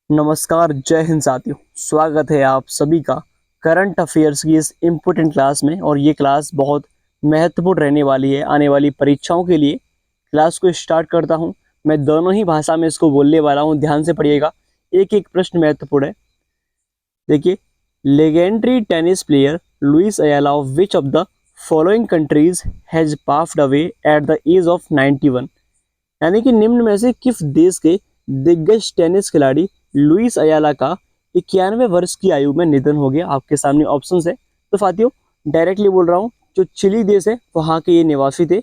नमस्कार, जय हिंद साथियों। स्वागत है आप सभी का करंट अफेयर्स की इस इम्पोर्टेंट क्लास में। और ये क्लास बहुत महत्वपूर्ण रहने वाली है आने वाली परीक्षाओं के लिए। क्लास को स्टार्ट करता हूँ। मैं दोनों ही भाषा में इसको बोलने वाला हूँ, ध्यान से पढ़िएगा। एक एक प्रश्न महत्वपूर्ण है। देखिए, legendary tennis player Luis Ayala of which of the following countries has passed away at the age of 91। यानी कि निम्न में से किस देश के दिग्गज टेनिस खिलाड़ी लुइस अयाला का 91 वर्ष की आयु में निधन हो गया। आपके सामने ऑप्शंस है, तो साथियों डायरेक्टली बोल रहा हूँ, जो चिली देश है वहाँ के ये निवासी थे,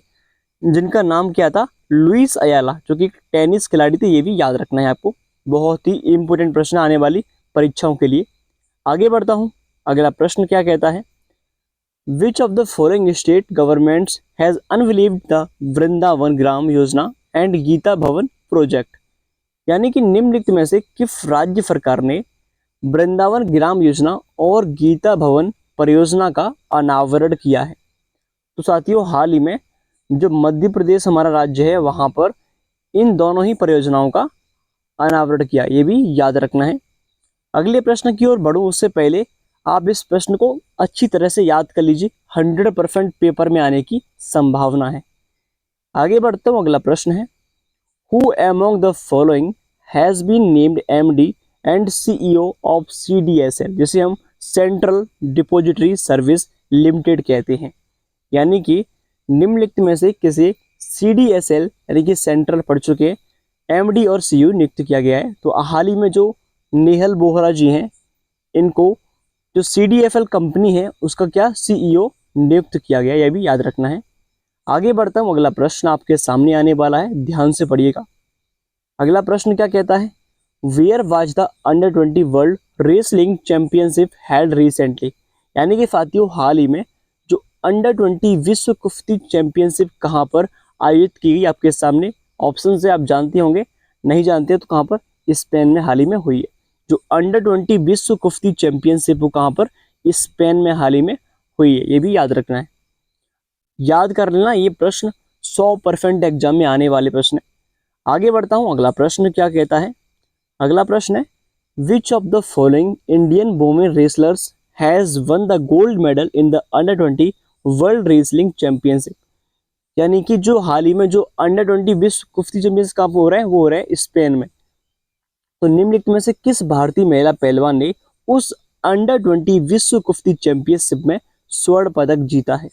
जिनका नाम क्या था, लुइस अयाला, जो कि टेनिस खिलाड़ी थे। ये भी याद रखना है आपको, बहुत ही इंपॉर्टेंट प्रश्न आने वाली परीक्षाओं के लिए। आगे बढ़ता हूँ। अगला प्रश्न क्या कहता है, which of the following state governments has unveiled the Vrindavan Gram Yojana and Gita भवन प्रोजेक्ट। यानी कि निम्नलिखित में से किस राज्य सरकार ने वृंदावन ग्राम योजना और गीता भवन परियोजना का अनावरण किया है। तो साथियों, हाल ही में जो मध्य प्रदेश हमारा राज्य है, वहां पर इन दोनों ही परियोजनाओं का अनावरण किया, ये भी याद रखना है। अगले प्रश्न की ओर बढ़ूं उससे पहले आप इस प्रश्न को अच्छी तरह से याद कर लीजिए, 100% पेपर में आने की संभावना है। आगे बढ़ता हूँ। अगला प्रश्न है, Who among the following has been named MD and CEO of CDSL, जिसे हम सेंट्रल डिपॉजिटरी सर्विस लिमिटेड कहते हैं। यानी कि निम्नलिखित में से किसे CDSL यानी कि सेंट्रल पढ़ चुके MD और CEO नियुक्त किया गया है। तो हाल ही में जो नेहल बोहरा जी हैं, इनको जो CDFL कंपनी है उसका क्या CEO नियुक्त किया गया, यह भी याद रखना है। आगे बढ़ता हूँ। अगला प्रश्न आपके सामने आने वाला है, ध्यान से पढ़िएगा। अगला प्रश्न क्या कहता है, where was the under 20 world wrestling championship held recently. यानी कि साथियों, हाल ही में जो अंडर 20 विश्व कुश्ती चैंपियनशिप कहाँ पर आयोजित की गई, आपके सामने ऑप्शन से आप जानते होंगे, नहीं जानते तो कहाँ पर, स्पेन में हाल ही में हुई है। जो अंडर 20 विश्व कुश्ती चैंपियनशिप वो कहाँ पर, स्पेन में हाल ही में हुई है, ये भी याद रखना है। याद कर लेना, ये प्रश्न 100% एग्जाम में आने वाले प्रश्न है। आगे बढ़ता हूँ। अगला प्रश्न क्या कहता है, अगला प्रश्न है, which of the following Indian women wrestlers has one the gold medal in the under 20 world wrestling championship. यानी कि जो हाल ही में जो अंडर 20 विश्व कुश्ती चैंपियनशिप कहाँ हो रहा है, वो हो रहा है स्पेन में। तो निम्नलिखित में से किस भारतीय महिला पहलवान ने उस अंडर 20 विश्व कुश्ती चैंपियनशिप में स्वर्ण पदक जीता है।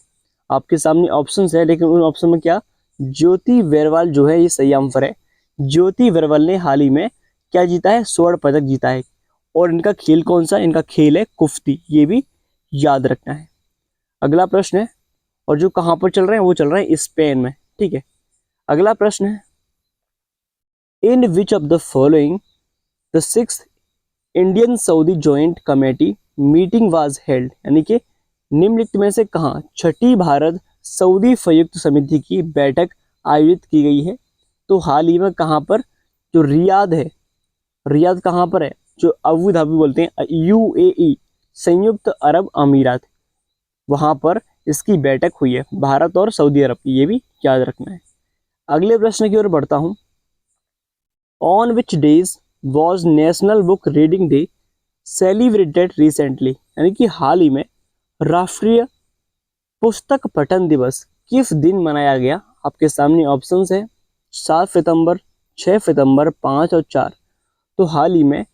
आपके सामने ऑप्शंस है, लेकिन उन ऑप्शन में क्या, ज्योति वेरवाल जो है ये सही आंसर है। ज्योति वेरवाल ने हाल ही में क्या जीता है, स्वर्ण पदक जीता है। और इनका खेल कौन सा, इनका खेल है कुश्ती, ये भी याद रखना है। अगला प्रश्न है, और जो कहाँ पर चल रहे हैं, वो चल रहे हैं स्पेन में, ठीक है। अगला प्रश्न है, in which of the following the sixth Indian Saudi joint committee meeting was held. यानी कि निम्नलिखित में से कहाँ छठी भारत सऊदी संयुक्त समिति की बैठक आयोजित की गई है। तो हाल ही में कहाँ पर, जो रियाद है, रियाद कहाँ पर है, जो अबू धाबी बोलते हैं, UAE संयुक्त अरब अमीरात, वहाँ पर इसकी बैठक हुई है, भारत और सऊदी अरब की, ये भी याद रखना है। अगले प्रश्न की ओर बढ़ता हूँ। On which days was national book reading day celebrated recently. यानी कि हाल ही में राष्ट्रीय पुस्तक पठन दिवस किस दिन मनाया गया। आपके सामने ऑप्शंस है, 7 सितंबर, 6 सितंबर, 5 और 4। तो हाल ही में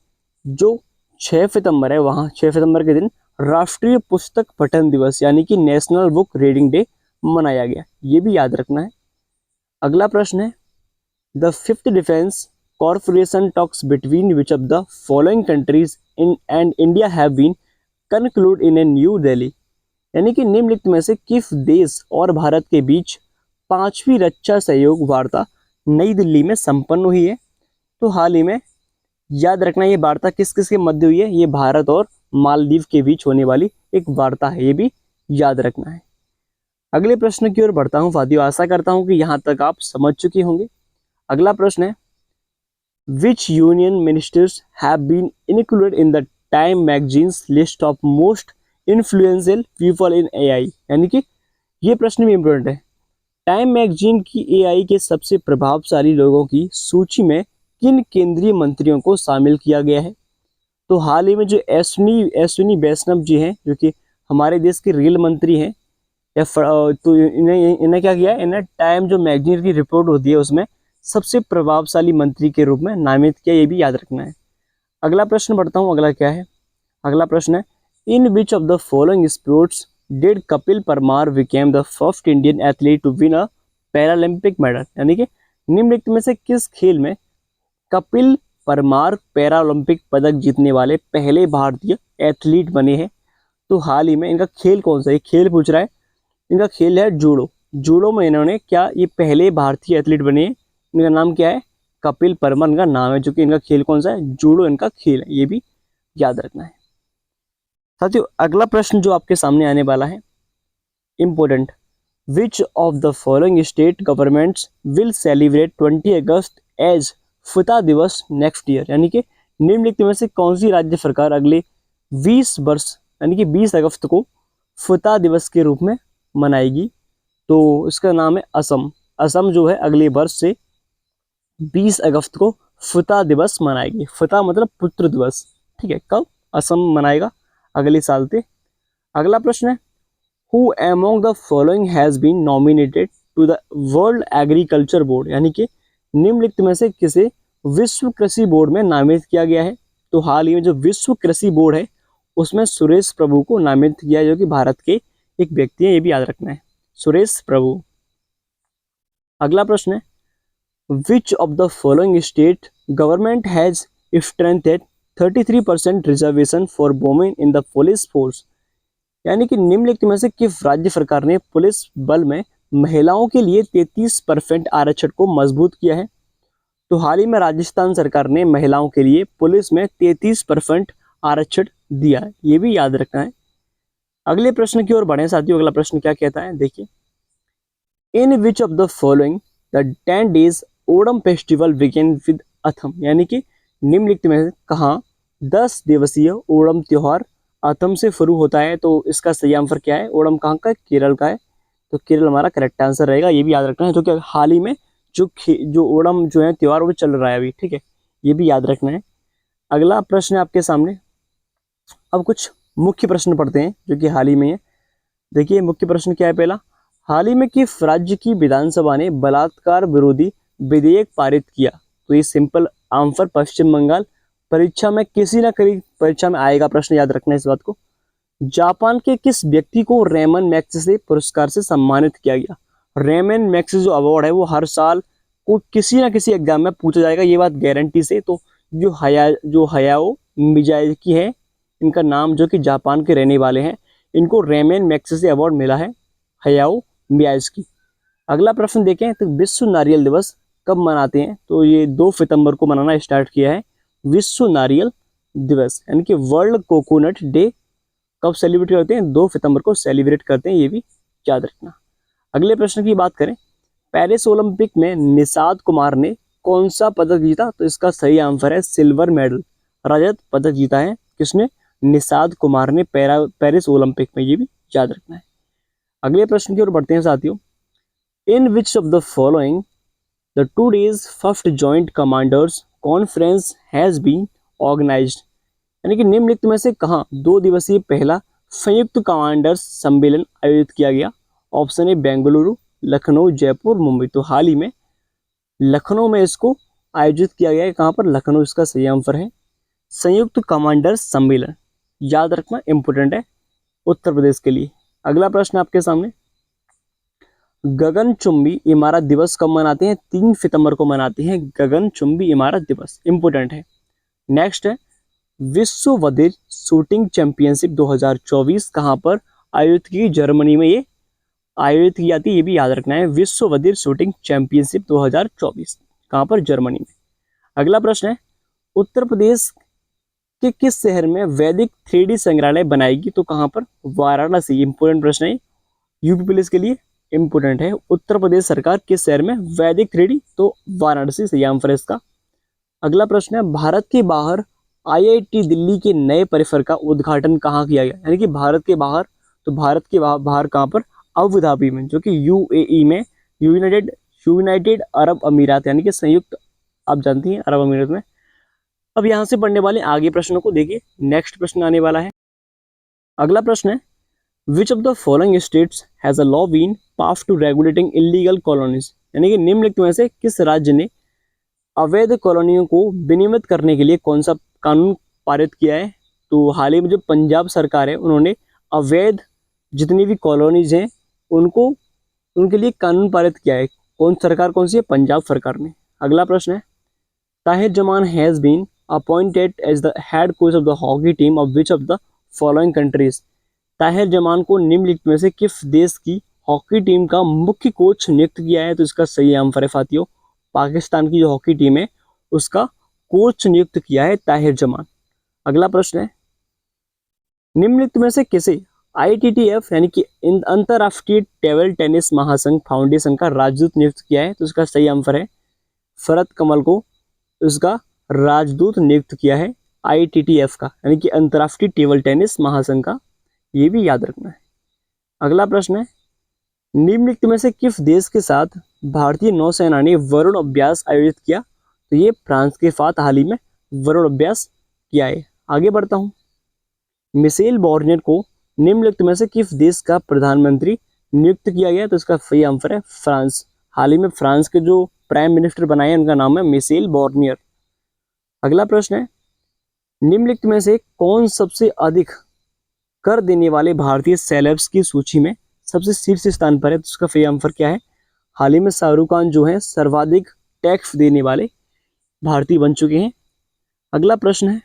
जो 6 सितंबर है, वहाँ 6 सितंबर के दिन राष्ट्रीय पुस्तक पठन दिवस यानी कि नेशनल बुक रीडिंग डे मनाया गया, ये भी याद रखना है। अगला प्रश्न है, the fifth defence corporation talks between which of the following countries in and India have been conclude in a New Delhi. यानी कि निम्नलिखित में से किस देश और भारत के बीच 5वीं रक्षा सहयोग वार्ता नई दिल्ली में संपन्न हुई है। तो हाल ही में याद रखना, ये वार्ता किस किस के मध्य हुई है, ये भारत और मालदीव के बीच होने वाली एक वार्ता है, ये भी याद रखना है। अगले प्रश्न की ओर बढ़ता हूँ साथियों, आशा करता हूँ कि यहाँ तक आप समझ चुके होंगे। अगला प्रश्न है, which union ministers have been included in the Time magazine's list of most influential people in AI। यानी कि ये प्रश्न भी इंपॉर्टेंट है, टाइम मैगजीन की AI के सबसे प्रभावशाली लोगों की सूची में किन केंद्रीय मंत्रियों को शामिल किया गया है? तो हाल ही में जो अश्विनी वैष्णव जी हैं, जो कि हमारे देश के रेल मंत्री हैं, तो इन्हें इन्हें क्या किया है, इन्हें टाइम जो मैगजीन की रिपोर्ट होती है उसमें सबसे प्रभावशाली मंत्री के रूप में नामित किया, ये भी याद रखना है। अगला प्रश्न पढ़ता हूँ, अगला क्या है? अगला प्रश्न है, in which of the following sports did Kapil Parmar became the first Indian athlete to win a Paralympic medal? यानी कि निम्नलिखित में से किस खेल में कपिल परमार पैरालंपिक पदक जीतने वाले पहले भारतीय एथलीट बने हैं? तो हाल ही में इनका खेल कौन सा है, खेल पूछ रहा है। इनका खेल है जूडो। जूडो में इन्होंने क्या, ये पहले भारतीय एथलीट बने हैं। इनका नाम क्या है? कपिल परमार इनका नाम है, जो कि इनका खेल कौन सा है? जूडो इनका खेल है, ये भी याद रखना है। साथियों, अगला प्रश्न जो आपके सामने आने वाला है, important, which of the following state governments will celebrate 20 August as Fateh Divas next year? यानी कि निम्नलिखित में से कौन सी राज्य सरकार अगले 20 वर्ष यानी कि 20 अगस्त को फतह दिवस के रूप में मनाएगी? तो इसका नाम है असम। असम जो है अगले वर्ष से 20 अगस्त को फतह दिवस मनाएगी। फतह मतलब पुत्र दिवस, ठीक है। कब? असम मनाएगा अगले साल से। अगला प्रश्न है, who among the following has been nominated to the world agriculture board? यानी कि निम्नलिखित में से किसे विश्व कृषि बोर्ड में नामित किया गया है? तो हाल ही में जो विश्व कृषि बोर्ड है उसमें सुरेश प्रभु को नामित किया है, जो कि भारत के एक व्यक्ति है, ये भी याद रखना है, सुरेश प्रभु। अगला प्रश्न है, which of the following state government has strengthened 33% reservation for women in the police force? यानी कि निम्नलिखित में से किस राज्य सरकार ने पुलिस बल में महिलाओं के लिए 33% आरक्षण को मजबूत किया है? तो हाल ही में राजस्थान सरकार ने महिलाओं के लिए पुलिस में 33% आरक्षण दिया है, ये भी याद रखना है। अगले प्रश्न की ओर बढ़े साथियों। अगला प्रश्न क्या कहता है, देखिए, in which of the following the 10 days Onam festival begin with Atham? यानी कि निम्नलिखित में कहाँ 10 दिवसीय ओणम त्योहार अथम से शुरू होता है? तो इसका सही आंसर क्या है? ओणम कहाँ का है? केरल का है, तो केरल हमारा करेक्ट आंसर रहेगा, ये भी याद रखना है। जो कि हाल ही में जो ओणम जो है त्योहार वो चल रहा है अभी, ठीक है, ये भी याद रखना है। अगला प्रश्न है आपके सामने। अब कुछ मुख्य प्रश्न पढ़ते हैं जो कि हाल ही में है। देखिए, मुख्य प्रश्न क्या है पहला, हाल ही में किस राज्य की विधानसभा ने बलात्कार विरोधी विधेयक पारित किया? तो ये सिंपल आंसर पश्चिम बंगाल। परीक्षा में किसी न कहीं परीक्षा में आएगा प्रश्न, याद रखना है इस बात को। जापान के किस व्यक्ति को रेमन मैग्सेसे पुरस्कार से सम्मानित किया गया? रेमन मैग्सेसे जो अवार्ड है वो हर साल को किसी न किसी एग्जाम में पूछा जाएगा, ये बात गारंटी से। तो जो हयाओ मियाज़ाकी है इनका नाम, जो कि जापान के रहने वाले हैं, इनको रेमन मैग्सेसे अवार्ड मिला है, हयाओ मियाज़ाकी। अगला प्रश्न देखें तो विश्व नारियल दिवस कब मनाते हैं? तो ये 2 सितंबर को मनाना स्टार्ट किया है विश्व नारियल दिवस, यानी कि वर्ल्ड कोकोनट डे कब सेलिब्रेट करते हैं? 2 सितंबर को सेलिब्रेट करते हैं, ये भी याद रखना। अगले प्रश्न की बात करें, पेरिस ओलंपिक में निषाद कुमार ने कौन सा पदक जीता? तो इसका सही आंसर है सिल्वर मेडल, रजत पदक जीता है। किसने? निषाद कुमार ने पेरिस ओलंपिक में, ये भी याद रखना है। अगले प्रश्न की ओर बढ़ते हैं साथियों। In which of the following the 2 days first joint commanders conference has been organised? यानी कि निम्नलिखित में से कहाँ 2 दिवसीय पहला संयुक्त कमांडर्स सम्मेलन आयोजित किया गया? Option A Bengaluru, Lucknow, Jaipur, Mumbai. तो हाल ही में लखनऊ में इसको आयोजित किया गया है। कहाँ पर? लखनऊ इसका सही आंसर है। संयुक्त कमांडर्स सम्मेलन याद रखना इंपॉर्टेंट है उत्तर प्रदेश के लिए। अगला प्रश्न आपके सामने, गगनचुंबी इमारत दिवस कब मनाते हैं? 3 सितंबर को मनाते हैं गगनचुंबी इमारत दिवस, इंपॉर्टेंट है। नेक्स्ट है, विश्व बधिर शूटिंग चैंपियनशिप 2024 कहाँ पर आयोजित की? जर्मनी में ये आयोजित की जाती है, ये भी याद रखना है। विश्व बधिर शूटिंग चैंपियनशिप 2024 कहाँ पर? जर्मनी में। अगला प्रश्न है, उत्तर प्रदेश के किस शहर में वैदिक 3D संग्रहालय बनाएगी? तो कहाँ पर? वाराणसी। इंपोर्टेंट प्रश्न है, यूपी पुलिस के लिए इंपोर्टेंट है। उत्तर प्रदेश सरकार किस शहर में वैदिक 3D? तो वाराणसी सही आंसर है इसका। अगला प्रश्न है, भारत के बाहर IIT दिल्ली के नए परिसर का उद्घाटन कहाँ किया गया? यानी कि भारत के बाहर, तो भारत के बाहर कहाँ पर? अबू धाबी में, जो कि UAE में, यूनाइटेड अरब अमीरात यानी कि संयुक्त आप जानती हैं, अरब अमीरात में। अब यहाँ से पढ़ने वाले आगे प्रश्नों को देखिए। नेक्स्ट प्रश्न आने वाला है। अगला प्रश्न है, which of the following states has a law been pass to regulating illegal colonies, यानी कि निम्नलिखित में से किस राज्य ने अवैध कॉलोनियों को विनियमित करने के लिए कौन सा कानून पारित किया है? तो हाल ही में जो पंजाब सरकार है उन्होंने अवैध जितनी भी कॉलोनीज हैं उनको उनके लिए कानून पारित किया है। कौन सरकार कौन सी है? पंजाब सरकार ने। अगला प्रश्न है, Tahir Zaman has been appointed as the head coach of the hockey team of which of the following countries. Tahir Zaman को निम्नलिखित में से किस देश की हॉकी टीम का मुख्य कोच नियुक्त किया है? तो इसका सही आंसर है साथियों, पाकिस्तान की जो हॉकी टीम है उसका कोच नियुक्त किया है ताहिर जमान। अगला प्रश्न है, निम्नलिखित में से किसे ITTF यानी कि अंतरराष्ट्रीय टेबल टेनिस महासंघ फाउंडेशन का राजदूत नियुक्त किया है? तो इसका सही आंसर है शरद कमल को उसका राजदूत नियुक्त किया है ITTF का, यानी कि अंतरराष्ट्रीय टेबल टेनिस महासंघ का। ये भी याद रखना है। अगला प्रश्न है, निम्नलिखित में से किस देश के साथ भारतीय नौसेना ने वरुण अभ्यास आयोजित किया? तो ये फ्रांस के साथ हाल ही में वरुण अभ्यास किया है। आगे बढ़ता हूँ। मिशेल बॉर्नियर को निम्नलिखित में से किस देश का प्रधानमंत्री नियुक्त किया गया? तो इसका सही आंसर है फ्रांस। हाल ही में फ्रांस के जो प्राइम मिनिस्टर बनाए हैं उनका नाम है मिशेल बॉर्नियर। अगला प्रश्न है, निम्नलिखित में से कौन सबसे अधिक कर देने वाले भारतीय सेलेब्स की सूची में सबसे शीर्ष स्थान पर है? तो उसका सही आंसर क्या है? हाल ही में शाहरुख खान जो है सर्वाधिक टैक्स देने वाले भारतीय बन चुके हैं। अगला प्रश्न है,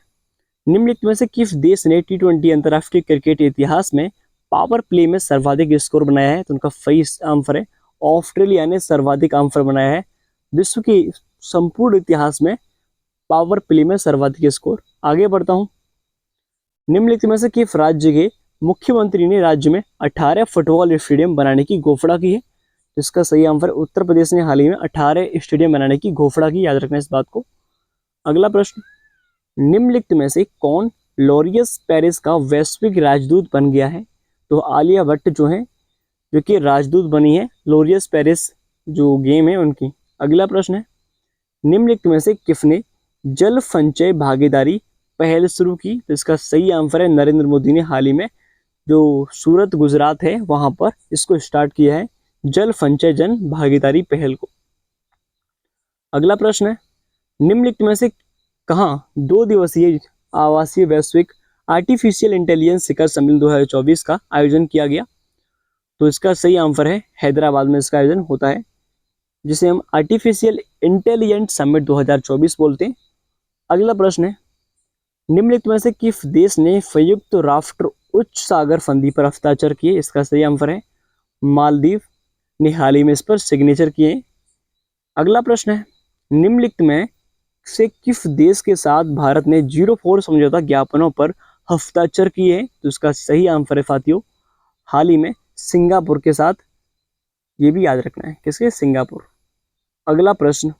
निम्नलिखित में से किस देश ने T20 अंतर्राष्ट्रीय क्रिकेट इतिहास में पावर प्ले में सर्वाधिक स्कोर बनाया है? तो उनका सही आंसर है ऑस्ट्रेलिया ने सर्वाधिक आंसर बनाया है विश्व के संपूर्ण इतिहास में पावर प्ले में सर्वाधिक स्कोर। आगे बढ़ता हूँ। निम्नलिखित में से किस राज्य के मुख्यमंत्री ने राज्य में 18 फुटबॉल स्टेडियम बनाने की घोषणा की है? इसका सही आंसर उत्तर प्रदेश ने हाल ही में 18 स्टेडियम बनाने की घोषणा की, याद रखना इस बात को। अगला प्रश्न, निम्नलिखित में से कौन लॉरियस पेरिस का वैश्विक राजदूत बन गया है? तो आलिया भट्ट जो है जो कि राजदूत बनी है लॉरियस पेरिस जो गेम है उनकी। अगला प्रश्न है, निम्नलिखित में से किसने जल संचय भागीदारी पहल शुरू की? तो इसका सही आंसर है नरेंद्र मोदी ने हाल ही में जो सूरत गुजरात है वहां पर इसको स्टार्ट किया है जल संचय जन भागीदारी पहल को। अगला प्रश्न है, निम्नलिखित में से कहाँ 2 दिवसीय आवासीय वैश्विक आर्टिफिशियल इंटेलिजेंस शिखर सम्मेलन 2024 का आयोजन किया गया? तो इसका सही आंसर है हैदराबाद में इसका आयोजन होता है, जिसे हम आर्टिफिशियल इंटेलिजेंट समिट 2024 बोलते हैं। अगला प्रश्न है, निम्नलिखित में से किस देश ने संयुक्त राष्ट्र उच्च सागर संधि पर हस्ताक्षर किए? इसका सही आंसर है मालदीव ने हाल ही में इस पर सिग्नेचर किए। अगला प्रश्न है, निम्नलिखित में से किस देश के साथ भारत ने 04 समझौता ज्ञापनों पर हस्ताक्षर किए हैं? तो इसका सही आंसर है साथियों हाल ही में सिंगापुर के साथ। ये भी याद रखना है, किसके? सिंगापुर। अगला प्रश्न,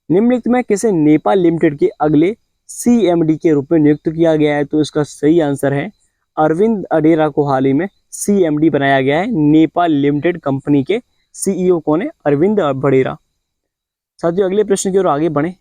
निम्नलिखित में किसे नेपाल लिमिटेड के अगले CMD के रूप में नियुक्त किया गया है? तो इसका सही आंसर है अरविंद अडेरा को हाल ही में CMD बनाया गया है। नेपाल लिमिटेड कंपनी के CEO कौन है? अरविंद अडेरा। साथियों अगले प्रश्न की ओर आगे बढ़े।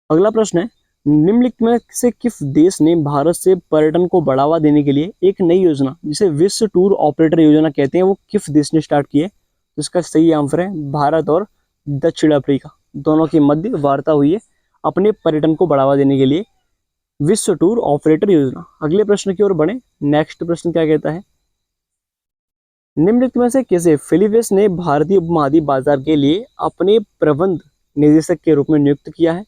अगला प्रश्न है, निम्नलिखित में से किस देश ने भारत से पर्यटन को बढ़ावा देने के लिए एक नई योजना जिसे विश्व टूर ऑपरेटर योजना कहते हैं वो किस देश ने स्टार्ट की है? तो इसका सही आंसर है भारत और दक्षिण अफ्रीका दोनों के मध्य वार्ता हुई है अपने पर्यटन को बढ़ावा देने के लिए विश्व टूर ऑपरेटर योजना। अगले प्रश्न की ओर बढ़े। नेक्स्ट प्रश्न क्या कहता है, निम्नलिखित में से किसे फिलिप्स ने भारतीय उपमहाद्वीप बाजार के लिए अपने प्रबंध निदेशक के रूप में नियुक्त किया है?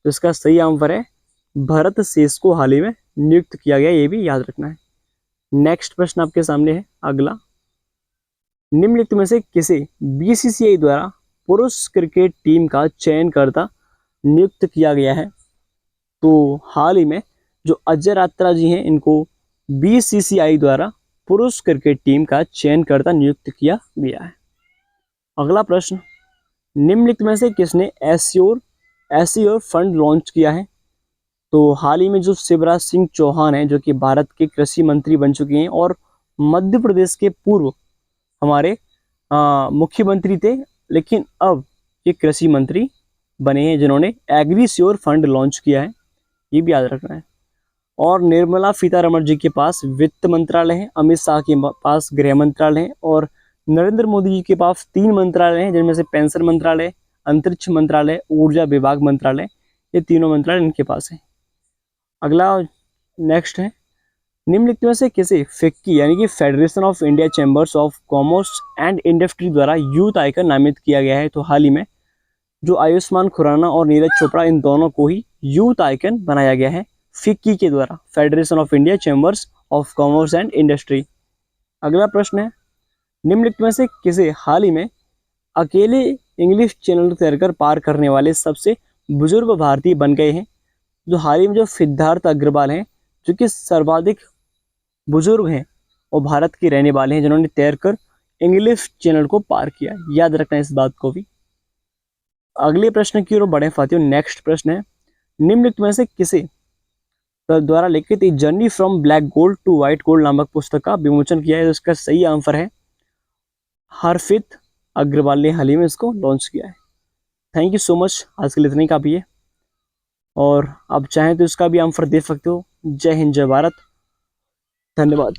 तो इसका सही आंसर है भरत शेष को हाल ही में नियुक्त किया गया, ये भी याद रखना है। नेक्स्ट प्रश्न आपके सामने है अगला, निम्नलिखित में से किसे BCCI द्वारा पुरुष क्रिकेट टीम का चयनकर्ता नियुक्त किया गया है? तो हाल ही में जो अजय रात्रा जी हैं इनको BCCI द्वारा पुरुष क्रिकेट टीम का चयनकर्ता नियुक्त किया गया है। अगला प्रश्न, निम्नलिखित में से किसने एश्योर फंड लॉन्च किया है? तो हाल ही में जो शिवराज सिंह चौहान हैं जो कि भारत के कृषि मंत्री बन चुके हैं और मध्य प्रदेश के पूर्व हमारे मुख्यमंत्री थे, लेकिन अब ये कृषि मंत्री बने हैं जिन्होंने एग्रीश्योर फंड लॉन्च किया है, ये भी याद रखना है। और निर्मला सीतारमण जी के पास वित्त मंत्रालय है, अमित शाह के पास गृह मंत्रालय है और नरेंद्र मोदी जी के पास 3 मंत्रालय हैं, जिनमें से पेंशन मंत्रालय, अंतरिक्ष मंत्रालय, ऊर्जा विभाग मंत्रालय, ये तीनों मंत्रालय इनके पास है। अगला नेक्स्ट है, निम्नलिखित में से किसे फिक्की यानी कि federation of India chambers of commerce and industry द्वारा यूथ आइकन नामित किया गया है? तो हाल ही में जो आयुष्मान खुराना और नीरज चोपड़ा, इन दोनों को ही यूथ आइकन बनाया गया है फिक्की के द्वारा, federation of India chambers of commerce and industry. अगला प्रश्न है, निम्नलिखित में से किसे हाल ही में अकेले इंग्लिश चैनल तैरकर पार करने वाले सबसे बुजुर्ग भारतीय बन गए हैं? जो हाल ही में जो सिद्धार्थ अग्रवाल हैं, जो कि सर्वाधिक बुजुर्ग हैं और भारत के रहने वाले हैं, जिन्होंने तैरकर इंग्लिश चैनल को पार किया। याद रखना इस बात को भी। अगले प्रश्न की ओर बढ़े साथियों। नेक्स्ट प्रश्न है, निम्नलिखित में से किसे द्वारा लिखित a journey from black gold to white gold नामक पुस्तक का विमोचन किया है? तो इसका सही आंसर है हरफित अग्रवाल ने हाल ही में इसको लॉन्च किया है। थैंक यू सो मच, आज के लिए इतना ही काफ़ी है और आप चाहें तो इसका भी आंसर दे सकते हो। जय हिंद, जय भारत, धन्यवाद।